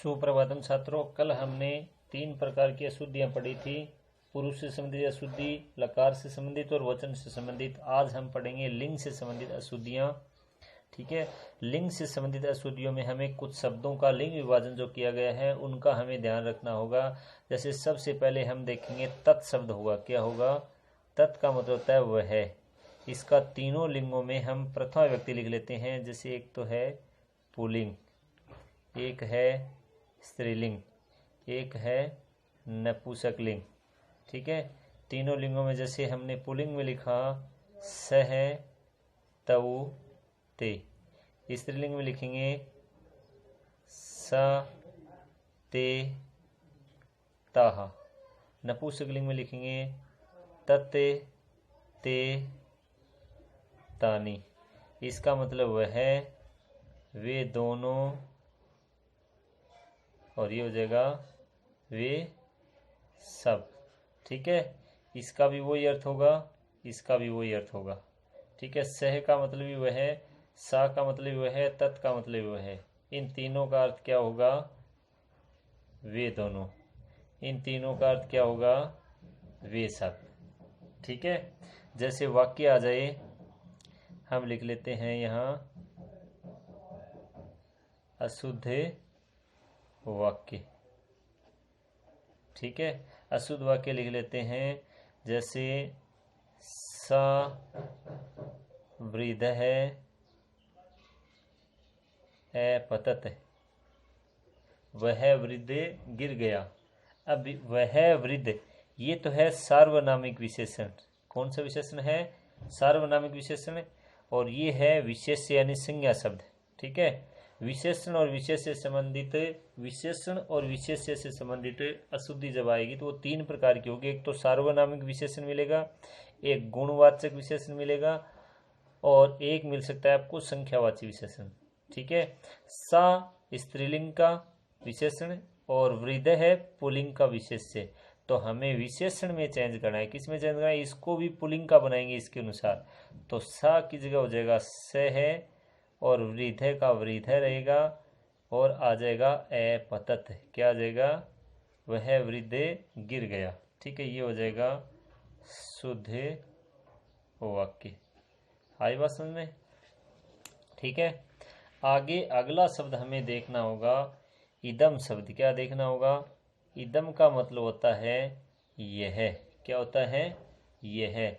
सुप्रभातम छात्रों, कल हमने 3 प्रकार की अशुद्धियां पढ़ी थी। पुरुष से संबंधित अशुद्धि, लकार से संबंधित और वचन से संबंधित। आज हम पढ़ेंगे लिंग से संबंधित अशुद्धियां। ठीक है। लिंग से संबंधित अशुद्धियों में हमें कुछ शब्दों का लिंग विभाजन जो किया गया है उनका हमें ध्यान रखना होगा। जैसे सबसे पहले हम देखेंगे तत् शब्द होगा। क्या होगा? तत् का मतलब होता है वह है। इसका तीनों लिंगों में हम प्रथमा व्यक्ति लिख लेते हैं। जैसे एक तो है पुल्लिंग, एक है स्त्रीलिंग, एक है नपुंसकलिंग। ठीक है। तीनों लिंगों में जैसे हमने पुल्लिंग में लिखा सह तऊ ते, स्त्रीलिंग में लिखेंगे सा ते ताहा, नपुंसकलिंग में लिखेंगे तत्ते ते तानी। इसका मतलब वह है, वे दोनों, और ये हो जाएगा वे सब। ठीक है। इसका भी वही अर्थ होगा, इसका भी वही अर्थ होगा। ठीक है। सह का मतलब भी वह है, सा का मतलब भी वह है, तत् का मतलब भी वह है। इन तीनों का अर्थ क्या होगा? वे दोनों। इन तीनों का अर्थ क्या होगा? वे सब। ठीक है। जैसे वाक्य आ जाए, हम लिख लेते हैं यहाँ अशुद्ध वाक्य। ठीक है। अशुद्ध वाक्य लिख लेते हैं। जैसे सा वृद्ध है पतत, वह वृद्ध गिर गया। अब वह वृद्ध, ये तो है सार्वनामिक विशेषण। कौन सा विशेषण है? सार्वनामिक विशेषण। और ये है विशेष्य यानी संज्ञा शब्द। ठीक है। विशेषण और विशेष से संबंधित, विशेषण और विशेष्य से संबंधित अशुद्धि जब आएगी तो वो 3 प्रकार की होगी। एक तो सार्वनामिक विशेषण मिलेगा, एक गुणवाचक विशेषण मिलेगा, और एक मिल सकता है आपको संख्यावाची विशेषण। ठीक है। सा स्त्रीलिंग का विशेषण और वृद्ध है पुल्लिंग का विशेष्य। तो हमें विशेषण में चेंज करना है। किस में चेंज करना है? इसको भी पुल्लिंग का बनाएंगे इसके अनुसार। तो सा की जगह हो जाएगा स है, और वृद्ध का वृद्ध रहेगा, और आ जाएगा पतत। क्या आ जाएगा? वह वृद्ध गिर गया। ठीक है। ये हो जाएगा शुद्ध वाक्य। आई बात समझ में? ठीक है। आगे अगला शब्द हमें देखना होगा इदम शब्द। क्या देखना होगा? इदम का मतलब होता है यह। क्या होता है? यह।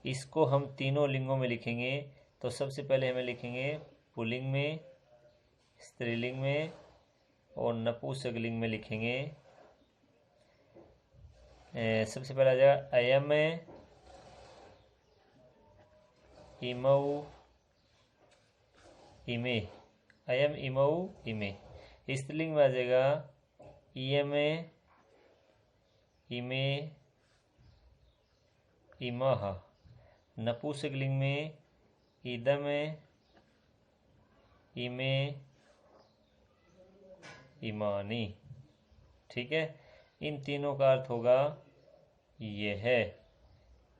इसको हम तीनों लिंगों में लिखेंगे। तो सबसे पहले हमें लिखेंगे पुल्लिंग में, स्त्रीलिंग में और नपुंसकलिंग में लिखेंगे। सबसे पहले आ जाएगा अयम इमऊ इमे, अयम इमऊ इमे। स्त्रीलिंग में आ जाएगा इयम इमे इमह। नपुंसकलिंग में इदम इमे इमानी। ठीक है। इन तीनों का अर्थ होगा यह,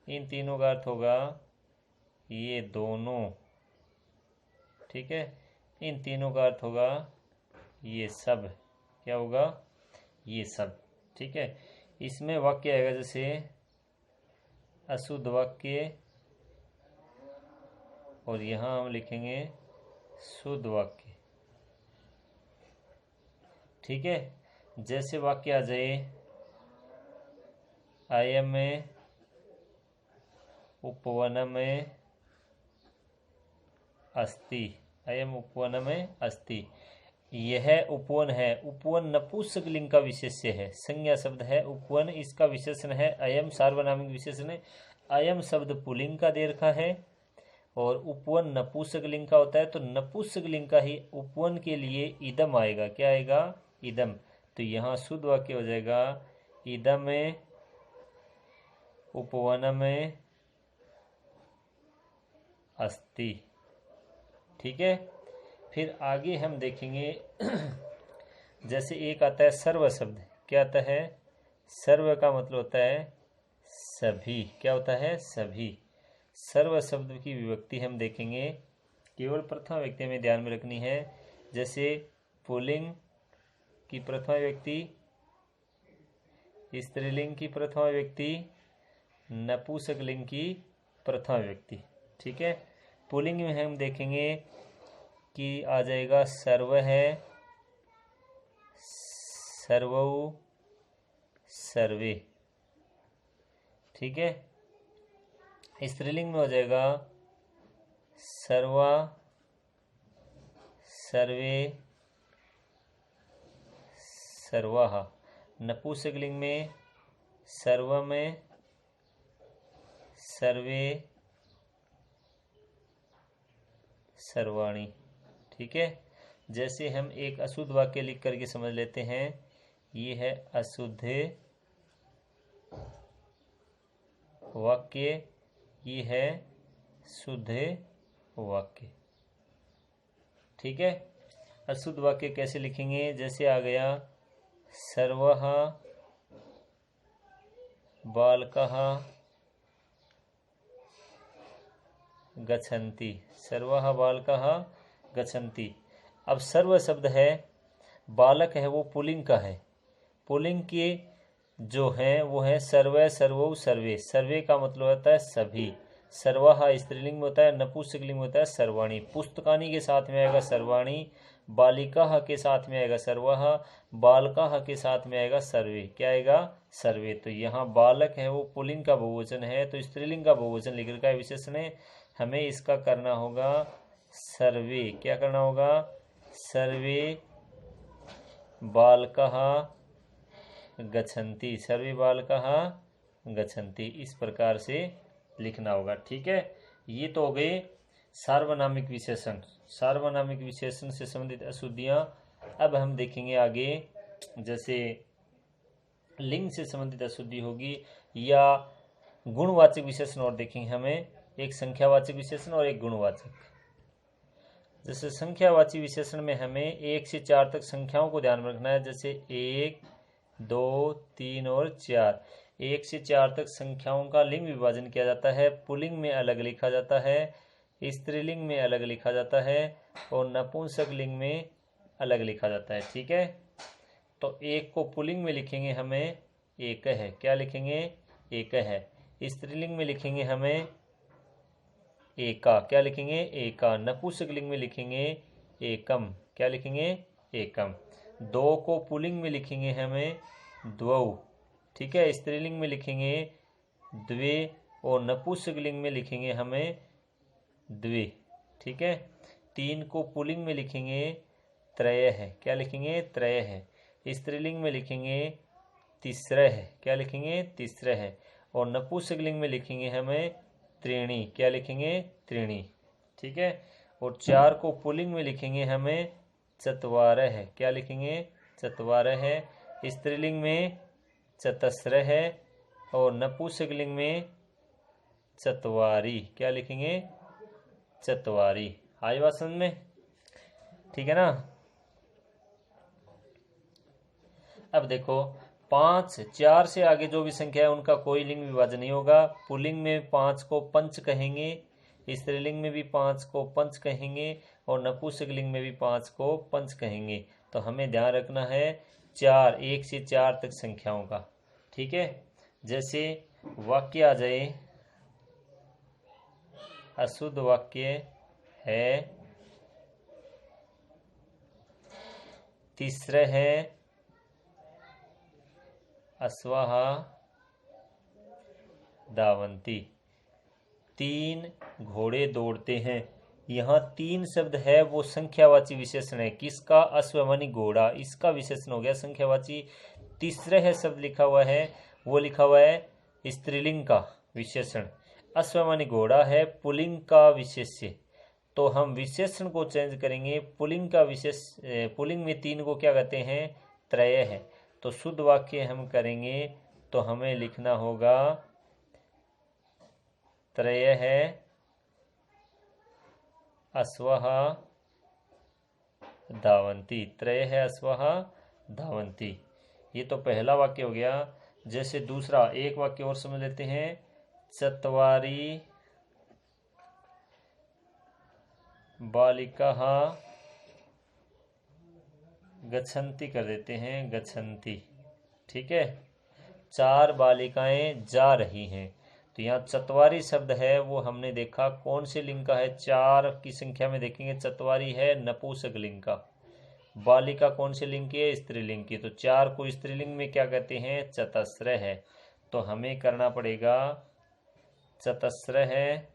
इन तीनों का अर्थ होगा ये दोनों। ठीक है। इन तीनों का अर्थ होगा ये सब। क्या होगा? ये सब। ठीक है। इसमें वाक्य आएगा जैसे अशुद्ध वाक्य, और यहाँ हम लिखेंगे शुद्ध वाक्य। ठीक है। जैसे वाक्य आ जाए अयम उपवनम अस्ति, अयम उपवनम अस्ति। यह उपवन है। उपवन नपुंसकलिंग का विशेष्य है, संज्ञा शब्द है उपवन। इसका विशेषण है अयम, सार्वनामिक विशेषण है। अयम शब्द पुल्लिंग का दे रखा है और उपवन नपुंसकलिंग का होता है। तो नपुंसकलिंग का ही उपवन के लिए इदम आएगा। क्या आएगा? इदम। तो यहाँ शुद्ध वाक्य हो जाएगा इदम उपवनम अस्ति। ठीक है। फिर आगे हम देखेंगे जैसे एक आता है सर्व शब्द। क्या आता है? सर्व का मतलब होता है सभी। क्या होता है? सभी। सर्व शब्द की विभक्ति हम देखेंगे, केवल प्रथम व्यक्ति में ध्यान में रखनी है। जैसे पुल्लिंग की प्रथमा विभक्ति, स्त्रीलिंग की प्रथमा विभक्ति, नपुंसकलिंग की प्रथमा विभक्ति। ठीक है। पुल्लिंग में हम देखेंगे कि आ जाएगा सर्व है, सर्वौ, सर्वे। ठीक है। स्त्रीलिंग में हो जाएगा सर्वा, सर्वे, सर्वाः। नपुंसकलिंग में सर्वम, सर्वे, सर्वाणि। ठीक है। जैसे हम एक अशुद्ध वाक्य लिख करके समझ लेते हैं, ये है अशुद्ध वाक्य, ये है शुद्ध वाक्य। ठीक है। अशुद्ध वाक्य कैसे लिखेंगे, जैसे आ गया सर्वः बालकः गच्छन्ति, सर्वः बालकः गच्छन्ति। अब सर्व शब्द है, बालक है वो पुल्लिंग का है। पुल्लिंग के जो है वो है सर्व, सर्वौ, सर्वे। सर्वे का मतलब होता है सभी। सर्वाः स्त्रीलिंग में होता है, नपुंसकलिंग में होता है सर्वाणी। पुस्तकानि के साथ में आएगा सर्वाणी, बालिकाः के साथ में आएगा सर्वः, बालकाः के साथ में आएगा सर्वे। क्या आएगा? सर्वे। तो यहाँ बालक है वो पुल्लिंग का बहुवचन है, तो स्त्रीलिंग का बहुवचन लिख रखा है विशेषण है, हमें इसका करना होगा सर्वे। क्या करना होगा? सर्वे बालकाः गच्छन्ति, सर्वे बालकाः गच्छन्ति, इस प्रकार से लिखना होगा। ठीक है। ये तो हो गए सार्वनामिक विशेषण। सार्वनामिक विशेषण से संबंधित अशुद्धियां। अब हम देखेंगे आगे, जैसे लिंग से संबंधित अशुद्धि होगी या गुणवाचक विशेषण और देखेंगे हमें, एक संख्यावाचक विशेषण और एक गुणवाचक। जैसे संख्यावाची विशेषण में हमें 1 से 4 तक संख्याओं को ध्यान में रखना है, जैसे 1, 2, 3 और 4। 1 से 4 तक संख्याओं का लिंग विभाजन किया जाता है। पुल्लिंग में अलग लिखा जाता है, स्त्रीलिंग में अलग लिखा जाता है और नपुंसक लिंग में अलग लिखा जाता है। ठीक है। तो 1 को पुल्लिंग में लिखेंगे हमें एक है। क्या लिखेंगे? एक है। स्त्रीलिंग में लिखेंगे हमें एका। क्या लिखेंगे? एका। नपुंसक लिंग में लिखेंगे एकम। क्या लिखेंगे? एकम। 2 को पुल्लिंग में लिखेंगे हमें द्वौ। ठीक है। स्त्रीलिंग में लिखेंगे द्वे और नपुंसक लिंग में लिखेंगे हमें द्वे। ठीक है। 3 को पुल्लिंग में लिखेंगे त्रय है। क्या लिखेंगे? त्रय है। स्त्रीलिंग में लिखेंगे तिस्रः है। क्या लिखेंगे? तिस्रः है। और नपुंसक लिंग में लिखेंगे हमें त्रीणि। क्या लिखेंगे? त्रीणि। ठीक है। और 4 को पुल्लिंग में लिखेंगे हमें चत्वारः है। क्या लिखेंगे? चत्वारः है। स्त्रीलिंग में चतस्रः है और नपुंसक लिंग में चत्वारि। क्या लिखेंगे? चत्वारि। आई बात समझ में? ठीक है ना। अब देखो 5, 4 से आगे जो भी संख्या है उनका कोई लिंग विभाजन नहीं होगा। पुल्लिंग में 5 को पंच कहेंगे, स्त्रीलिंग में भी 5 को पंच कहेंगे और नपुंसक लिंग में भी 5 को पंच कहेंगे। तो हमें ध्यान रखना है 4, 1 से 4 तक संख्याओं का। ठीक है। जैसे वाक्य आ जाए, अशुद्ध वाक्य है, तिस्रः है, अश्वाः धावन्ति, 3 घोड़े दौड़ते हैं। यहाँ 3 शब्द है वो संख्यावाची विशेषण है। किसका? अश्व मानी घोड़ा, इसका विशेषण हो गया संख्यावाची। तिस्रः शब्द लिखा हुआ है वो लिखा हुआ है स्त्रीलिंग का विशेषण। अश्व मानी घोड़ा है पुल्लिंग का विशेष्य। तो हम विशेषण को चेंज करेंगे। पुल्लिंग का विशेष, पुल्लिंग में 3 को क्या कहते हैं? त्रय है। तो शुद्ध वाक्य हम करेंगे तो हमें लिखना होगा त्रय है अश्वाः धावन्ति। त्रय है अश्वाः धावन्ति। ये तो पहला वाक्य हो गया। जैसे दूसरा एक वाक्य और समझ लेते हैं, चत्वारि बालिकाः गच्छन्ति कर देते हैं, गच्छन्ति। ठीक है, 4 बालिकाएं जा रही हैं। तो यहाँ चत्वारी शब्द है वो हमने देखा कौन से लिंग का है, 4 की संख्या में देखेंगे चत्वारी है नपुंसक लिंग का। बालिका कौन से लिंग की है, स्त्रीलिंग की। तो 4 को स्त्रीलिंग में क्या कहते हैं, चतस्र है। तो हमें करना पड़ेगा चतस्र है,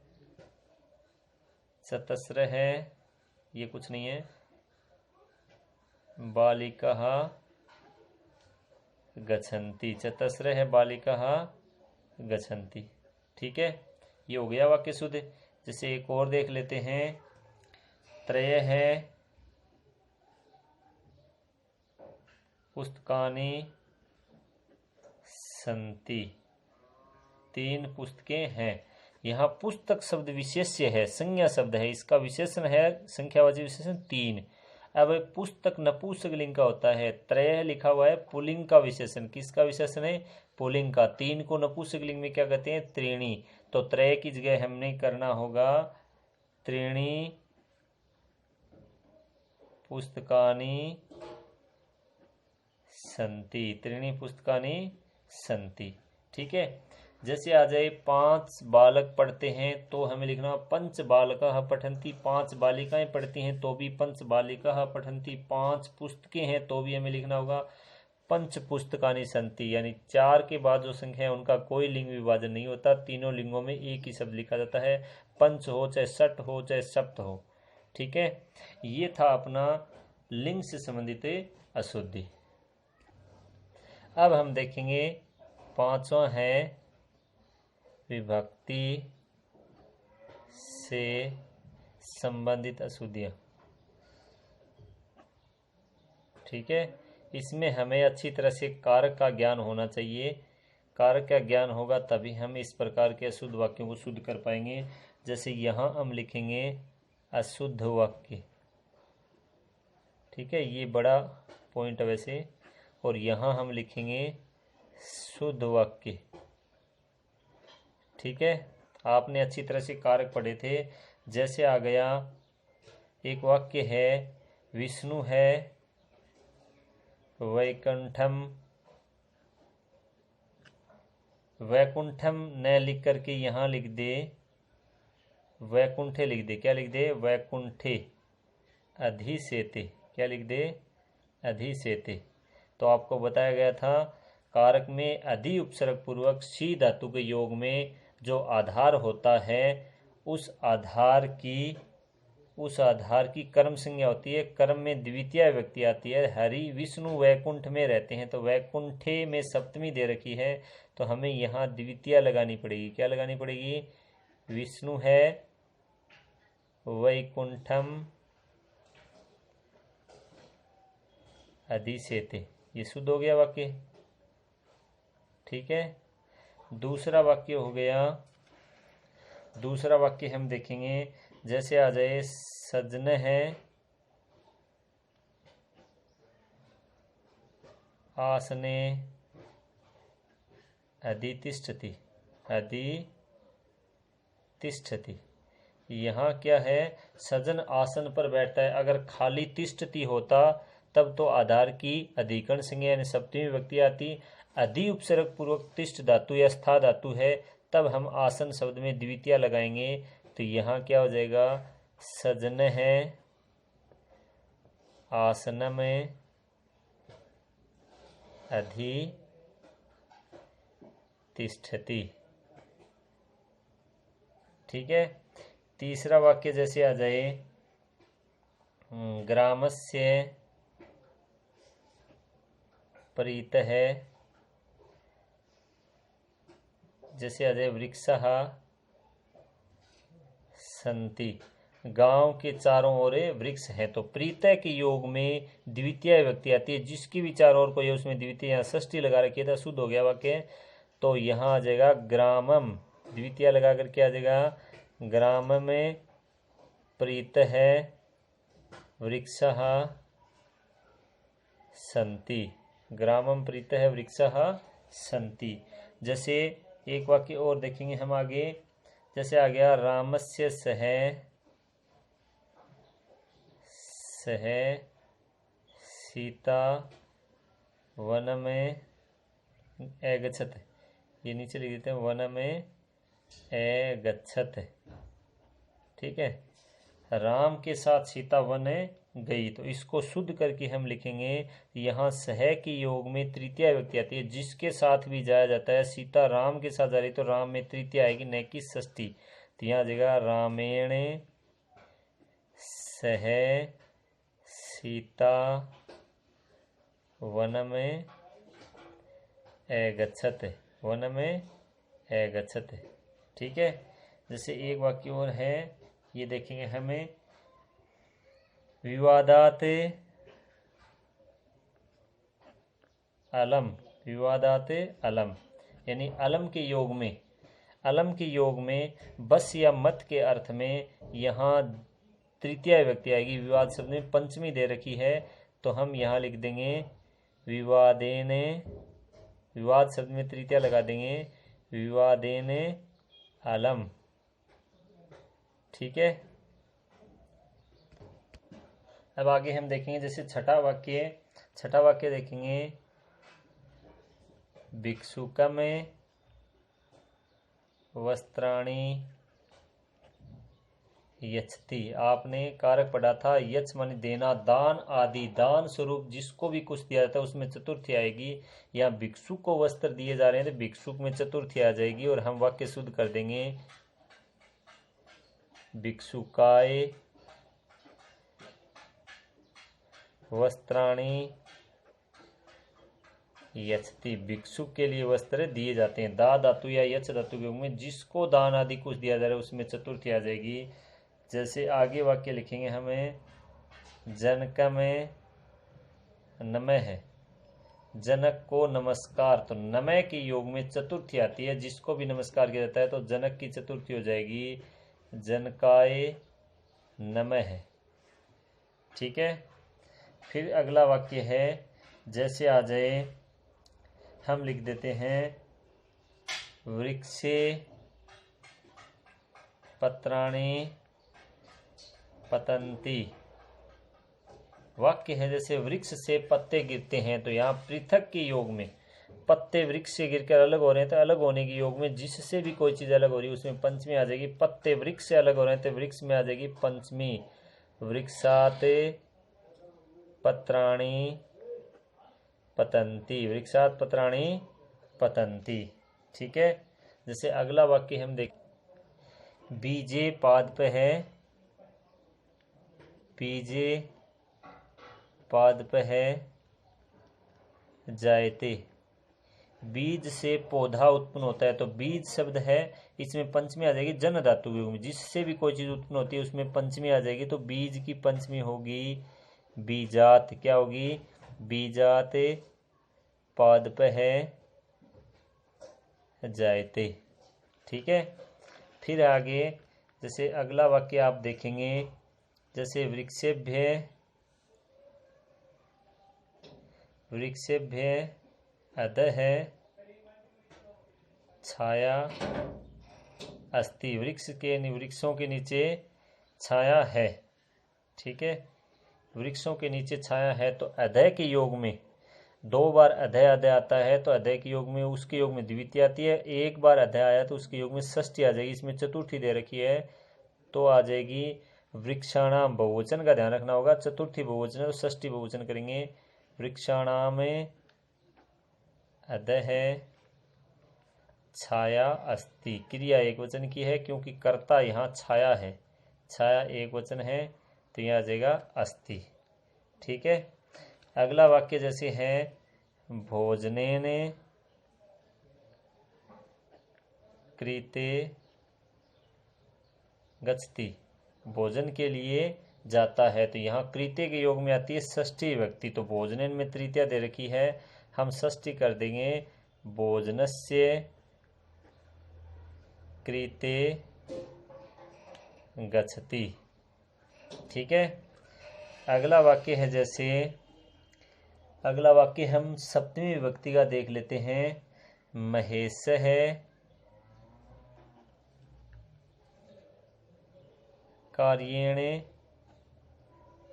चतस्र है, ये कुछ नहीं है, बालिका गच्छन्ति, चतस्र है बालिका गच्छन्ति। ठीक है, ये हो गया वाक्य शुद्ध। जैसे एक और देख लेते हैं, त्रय है पुस्तकानि सन्ति, 3 पुस्तकें हैं। यहाँ पुस्तक शब्द विशेष्य है, संज्ञा शब्द है, इसका विशेषण है संख्यावाची विशेषण 3। अब पुस्तक नपुंसक लिंग का होता है, त्रय लिखा हुआ है पुल्लिंग का विशेषण, किसका विशेषण है, पुल्लिंग का। 3 को नपुंसक लिंग में क्या कहते हैं, त्रीणी। तो त्रय की जगह हमने करना होगा त्रीणी पुस्तकानि सन्ति, त्रीणी पुस्तकानि सन्ति। ठीक है, जैसे आ जाए 5 बालक पढ़ते हैं तो हमें लिखना पंच बालकाः पठन्ति, 5 बालिकाएं पढ़ती हैं तो भी पंच बालिकाः पठन्ति, 5 पुस्तकें हैं तो भी हमें लिखना होगा पंच पुस्तकानि सन्ति। यानी 4 के बाद जो संख्या है उनका कोई लिंग विभाजन नहीं होता, तीनों लिंगों में एक ही शब्द लिखा जाता है, पंच हो चाहे षट हो चाहे सप्त हो। ठीक है, ये था अपना लिंग से संबंधित अशुद्धि। अब हम देखेंगे 5वां है विभक्ति से संबंधित अशुद्धियाँ। ठीक है, इसमें हमें अच्छी तरह से कारक का ज्ञान होना चाहिए, कारक का ज्ञान होगा तभी हम इस प्रकार के अशुद्ध वाक्यों को शुद्ध कर पाएंगे। जैसे यहाँ हम लिखेंगे अशुद्ध वाक्य। ठीक है, ये बड़ा पॉइंट है वैसे। और यहाँ हम लिखेंगे शुद्ध वाक्य। ठीक है, आपने अच्छी तरह से कारक पढ़े थे। जैसे आ गया एक वाक्य है, विष्णु है वैकुंठम, वैकुंठम न लिख करके यहाँ लिख दे वैकुंठे लिख दे। क्या लिख दे, वैकुंठे अधिसेते। क्या लिख दे, अधिसेते। तो आपको बताया गया था कारक में अधि उपसर्ग पूर्वक सी धातु के योग में जो आधार होता है उस आधार की कर्म संज्ञा होती है। कर्म में द्वितीय व्यक्ति आती है। हरि विष्णु वैकुंठ में रहते हैं तो वैकुंठे में सप्तमी दे रखी है, तो हमें यहाँ द्वितीय लगानी पड़ेगी। क्या लगानी पड़ेगी, विष्णु है वैकुंठम अधिसेते। ये शुद्ध हो गया वाक्य। ठीक है, दूसरा वाक्य हो गया, दूसरा वाक्य हम देखेंगे। जैसे आ जाए सजन है आसने अधितिष्ठति, अधितिष्ठति। यहाँ क्या है, सजन आसन पर बैठता है। अगर खाली तिष्ठति होता तब तो आधार की अधिकरण संज्ञा यानी सप्तमी विभक्ति आती। अधि उपसर्ग पूर्वक तिष्ठ धातु या स्था धातु है, तब हम आसन शब्द में द्वितीय लगाएंगे। तो यहाँ क्या हो जाएगा, सजन है आसन में अधि तिष्ठति। ठीक है, तीसरा वाक्य जैसे आ जाए, ग्रामस्य प्रीत है। जैसे आ जाए वृक्षः सन्ति, गांव के चारों ओर वृक्ष है। तो प्रीतः के योग में द्वितीय व्यक्ति आती है, जिसकी भी चारों ओर कोई है उसमें द्वितीय, यहाँ षष्ठी लगा रखी था, शुद्ध हो गया वाक्य। तो यहाँ आ जाएगा ग्रामम, द्वितीय लगा करके आ जाएगा ग्राम में प्रीतः है वृक्षः सन्ति, ग्रामम प्रीतः वृक्षः सन्ति। जैसे एक वाक्य और देखेंगे हम आगे। जैसे आ गया रामस्य सह सीता वन में एगच्छत, ये नीचे लिख देते हैं वन में एगच्छत, ठीक है। राम के साथ सीता वन गई, तो इसको शुद्ध करके हम लिखेंगे। यहाँ सह के योग में तृतीया विभक्ति आती है, जिसके साथ भी जाया जाता है। सीता राम के साथ जा रही तो राम में तृतीया आएगी, न कि षष्ठी। तो यहाँ आ जाएगा रामेण सह सीता वन में एगच्छत, वन में एगच्छत, ठीक है। जैसे एक वाक्य और है, ये देखेंगे हमें, विवादात अलम, विवादात अलम, यानी अलम के योग में, अलम के योग में बस या मत के अर्थ में यहाँ तृतीया विभक्ति आएगी। विवाद शब्द में पंचमी दे रखी है, तो हम यहाँ लिख देंगे विवादेन, विवाद शब्द में तृतीया लगा देंगे, विवादेन अलम, ठीक है। अब आगे हम देखेंगे, जैसे छठा वाक्य देखेंगे, भिक्षुकम वस्त्राणि यच्छति। आपने कारक पढ़ा था, यच्छ माने देना, दान आदि, दान स्वरूप जिसको भी कुछ दिया जाता है उसमें चतुर्थी आएगी। यहाँ भिक्षुक को वस्त्र दिए जा रहे हैं तो भिक्षुक में चतुर्थी आ जाएगी, और हम वाक्य शुद्ध कर देंगे, भिक्षुकाय वस्त्राणि यच्छति। भिक्षुक के लिए वस्त्र दिए जाते हैं। दा धातु या यच्छ धातु के योग में जिसको दान आदि कुछ दिया जा रहा है उसमें चतुर्थी आ जाएगी। जैसे आगे वाक्य लिखेंगे हमें, जनक में नमः है, जनक को नमस्कार, तो नमः के योग में चतुर्थी आती है, जिसको भी नमस्कार किया जाता है तो जनक की चतुर्थी हो जाएगी, जनकाय नमः है, ठीक है। फिर अगला वाक्य है, जैसे आ जाए, हम लिख देते हैं वृक्षे पत्राणि पतंती। वाक्य है जैसे वृक्ष से पत्ते गिरते हैं, तो यहाँ पृथक के योग में पत्ते वृक्ष से गिरकर अलग हो रहे हैं, तो अलग होने के योग में जिससे भी कोई चीज अलग हो रही है उसमें पंचमी आ जाएगी। पत्ते वृक्ष से अलग हो रहे हैं तो वृक्ष में आ जाएगी पंचमी, वृक्षात पत्राणि पतंती, वृक्षात पत्राणि पतंती, ठीक है। जैसे अगला वाक्य हम देख, बीजे पाद पे है, बीजे पाद पे है जायते। बीज से पौधा उत्पन्न होता है, तो बीज शब्द है, इसमें पंचमी आ जाएगी जन धातु के योग में, जिससे भी कोई चीज उत्पन्न होती है उसमें पंचमी आ जाएगी, तो बीज की पंचमी होगी बीजात। क्या होगी? बीजात पाद पे है जायते, ठीक है। फिर आगे जैसे अगला वाक्य आप देखेंगे, जैसे वृक्षेभ्य अधः छाया अस्ति। वृक्षों के नीचे छाया है, ठीक है। वृक्षों के नीचे छाया है, तो अधः के योग में 2 बार अधः अधः आता है, तो अधः के योग में उसके योग में द्वितीय आती है। 1 बार अधः आया तो उसके योग में षष्ठी आ जाएगी। इसमें चतुर्थी दे रखी है तो आ जाएगी वृक्षाणाम। बहुवचन का ध्यान रखना होगा, चतुर्थी बहुवचन तो षष्ठी बहुवचन करेंगे। वृक्षाणाम अधः छाया अस्ति। क्रिया एक वचन की है क्योंकि कर्ता यहाँ छाया है, छाया एक वचन है, तो यहाँ आ जाएगा अस्ति, ठीक है। अगला वाक्य जैसे है भोजनेन कृते गच्छति। भोजन के लिए जाता है, तो यहाँ कृत्य के योग में आती है षष्ठी विभक्ति, तो भोजनेन में तृतीया दे रखी है, हम षष्ठी कर देंगे भोजनस्य कृते गच्छति, ठीक है। अगला वाक्य है जैसे, अगला वाक्य हम सप्तमी विभक्ति का देख लेते हैं। महेश है कार्येण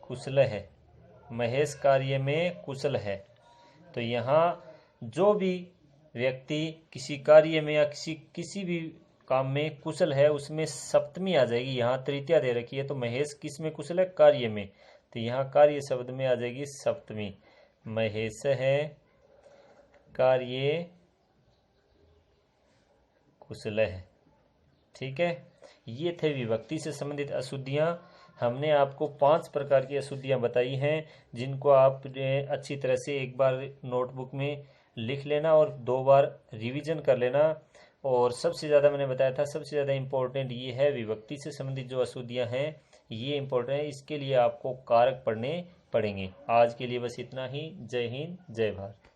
कुशल है, महेश कार्य में कुशल है। तो यहाँ जो भी व्यक्ति किसी कार्य में या किसी भी काम में कुशल है उसमें सप्तमी आ जाएगी। यहाँ तृतीया दे रखी है, तो महेश किस में कुशल है? कार्य में। तो यहाँ कार्य शब्द में आ जाएगी सप्तमी। महेश है कार्य कुशल है। ठीक है, ये थे विभक्ति से संबंधित अशुद्धियाँ। हमने आपको 5 प्रकार की अशुद्धियाँ बताई हैं, जिनको आप अच्छी तरह से एक बार नोटबुक में लिख लेना और 2 बार रिवीजन कर लेना। और सबसे ज़्यादा मैंने बताया था, सबसे ज़्यादा इम्पोर्टेंट ये है विभक्ति से संबंधित जो अशुद्धियाँ हैं ये इम्पोर्टेंट है। इसके लिए आपको कारक पढ़ने पड़ेंगे। आज के लिए बस इतना ही। जय हिंद, जय भारत।